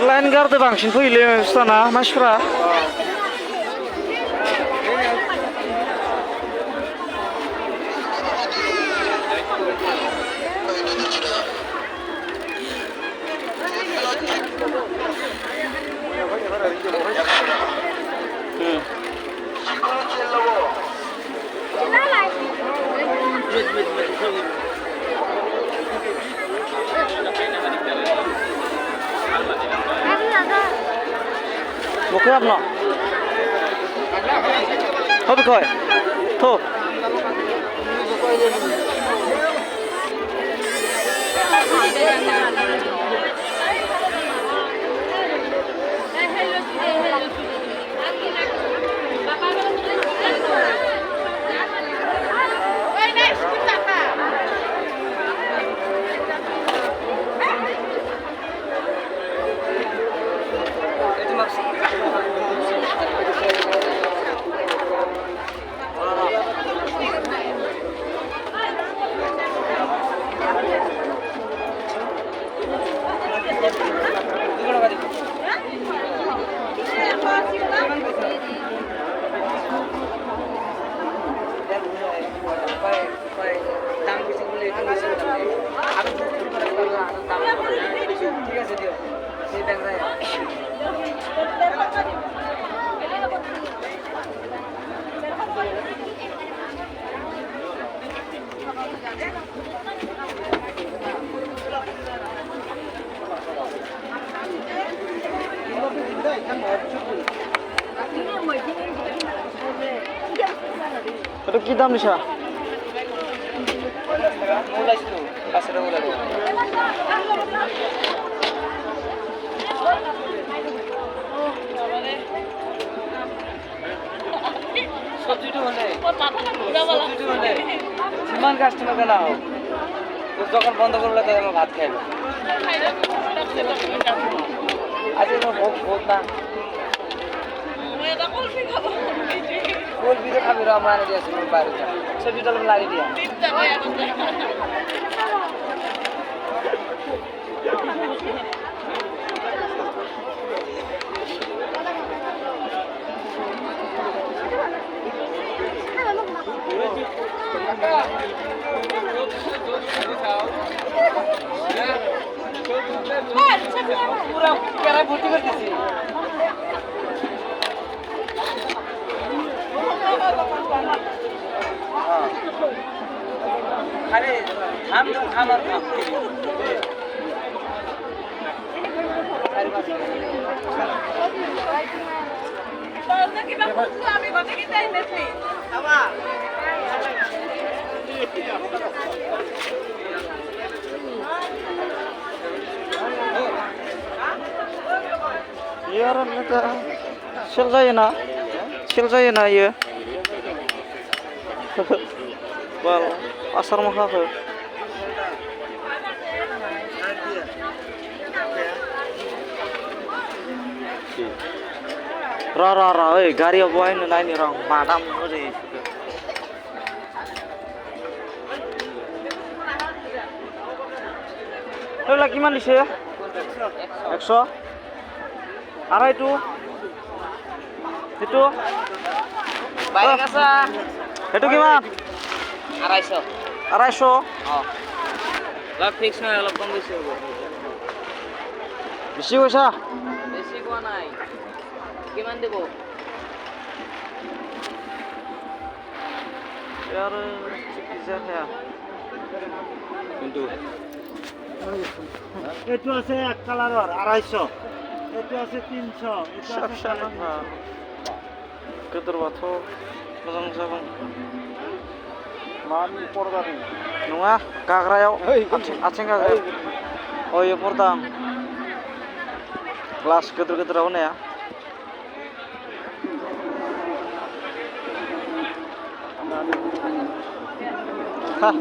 Line गारदो बांसिन फैले दाना मानसिफ्रा Oke apa? Hobi kau? Tuh. Itu kita bisa. Mulai situ, pasar mulai. Sabji itu mana? Sabji itu mana? Cuman customer kan आओ. तो दुकान बंद कर लेते हैं हम भात खाएंगे। आज ये बहुत ना। Kul bisa kami ramai dia sebelum baru. Sabji dalam lari dia. Pura kira bukti berdisi. अरे हम तो खाना यार सेल जायो ना इयो Bal, pasar mahal ke? Ra, gari apa ini naik orang madam ni. Lo lagi mana sih ya? 100. Ara itu? Baik kasa. Itu gimana? 250. 250? Oh. Lah fix না অলপ কম বেশি হবে। বেশি পয়সা? বেশি কোয়া নাই। কিমান দেব? यार পিজা খায়া। কিন্তু এটো আছে এক কালাৰৰ 250। এটো আছে 300। এটো আছে 400। কদর বাথো मोजां जागोन। मानि पर्दा नङा गाग्रायाव आथिं गाग्रा Oh iya portang. Kelas keter-keter apa ya? Hah.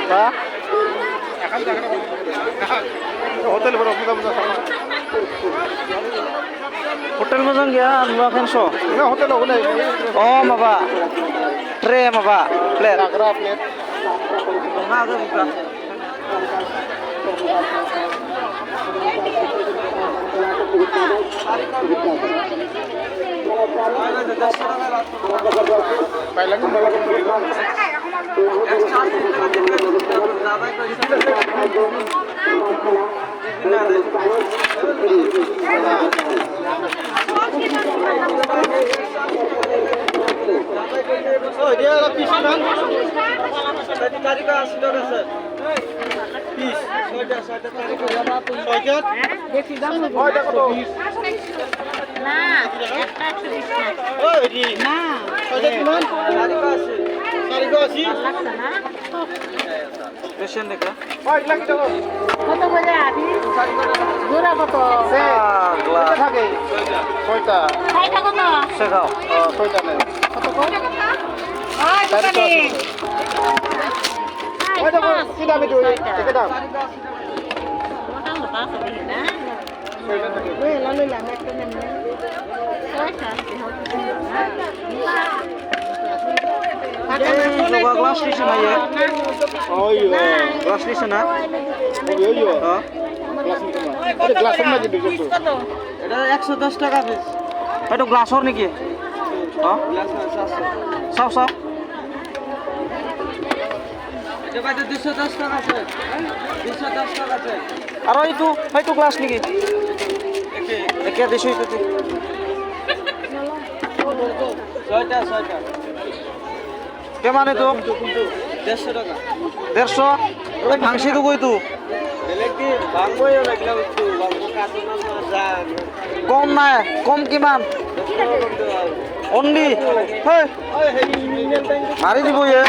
Hah? Hotel berapa kita bisa sama? Hotel मोजां गैया नुवा खेनस'? Ini hotel apa nih? Oh माबा ट्रे माबा प्लेट Jagra plate. मा ada buka Thailand में बड़ा company Oh dia ada piece kan? tadi tadi ka 80 টাকা আছে Piece. ছয়টা তারিখ Socket. Oh এটা কত? না একটা 120 না Oh ini. না Socket কিমান? তারিখ আছে 480. লাগছে না পেশেন্ট দেখা Oh এগুলা কি টাকা? কত করে আদি জোড়া কত গ্লাস থাকে। ছয়টা। ছয়টা কত শেখাও ছয়টা নেই। কত কত ওই দোকানে ওই দেখো কি দামে দিও? এটা দাম। মোটা মোটা আছে দেখি না ছয়টা থাকে। লইলাম লইলাম একটা নেন না ছয়টা যোগা গ্লাস দিছে না ইয়ে Oh iya. গ্লাস দিছে না Oh iya. হ্যাঁ Kelas ini cuma. Ada kelas sama gitu gitu. কত এটা 110 টাকা পিস এটা গ্লাসর নাকি হ্যাঁ সাও সাও এটা বাইরে 210 টাকা আছে 210 টাকা আছে আর এইটো গ্লাস নাকি একে দিছো এইটো ছয়টা কেমানে তো 150 টাকা 150 ওই ভাঙছি তো কই তো বেলেগ কি ভাঙবই লাগলা একটু ভাঙবো কাটু না যান কম না কম কিমান অনলি হে মারি দিব এ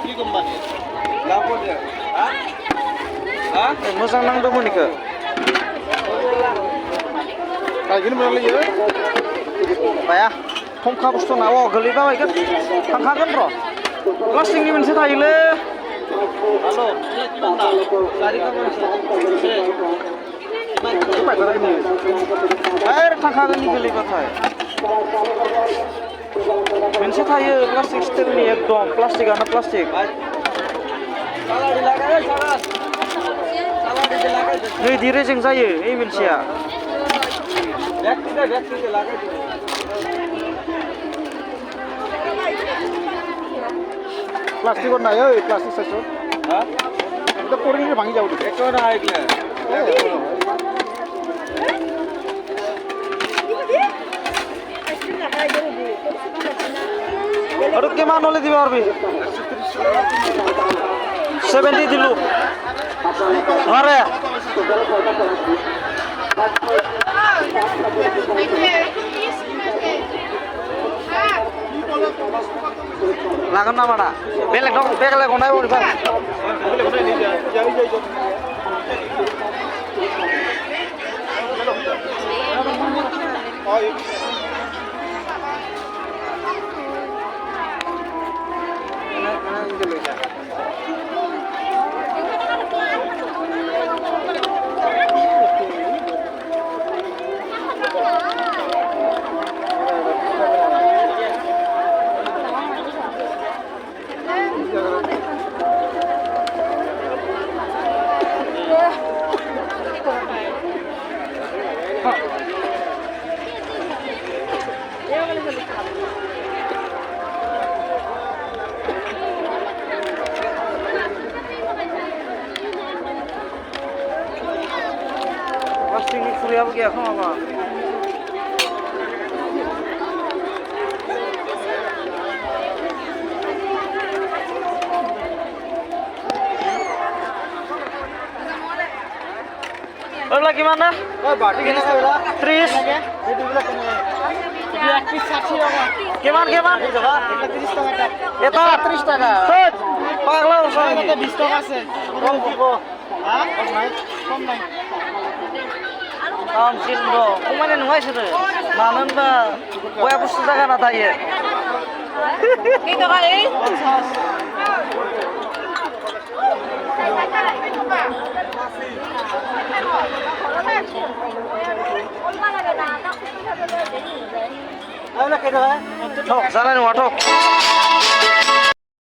Ini kembali. লাভ করে হ্যাঁ হ্যাঁ মোজাং নাংদো নিকে Kayak gini benar lagi ya? बाया खमखा बुस्थु ना गोलैबा बायगोन थांखागोन र' प्लास्टिकनि मोनसे थायोलै হ্যালো তারিখ ओइ थांखागोन नि गोलैबाथाय मोनसे थायो प्लास्टिक स्टिलनि एकदम प्लास्टिकआनो प्लास्टिक সালাডি লাগাই সালাড সালাডি লাগাই नै दि रेजें जायो ओइ मोनसेया ব্যক্তিতে লাগাই Plastik warna ya, plastik saja. হ্যাঁ Kita pouring ini bangi jauh deh. একটু না আইগলে আৰু কিমান হ'লে দিব পাৰবি 70 দিলো আরে লাগন না মানা বেলেগ নাই বলবা Oh iya. বহিয়া বহিয়া এখন বাবা ওগুলা কিমান না ওই বাটি কেনে খাইলা 30 এই দুগুলা কেনে এটা এক পিস 60 টাকা কিমান কিমান এটা 30 টাকা এটা 30 টাকা হেৎ, পাগলা হইছ এটা নাকি? 20 টাকা আছে কম দিব হ্যাঁ কম নাই কাম ছিল কমানে নুয়াইছে রে মানন বা কয়া বস্তু জায়গা না থাকে Cái đó ấy. আইলা কেডা ঠক জানা নি ঠক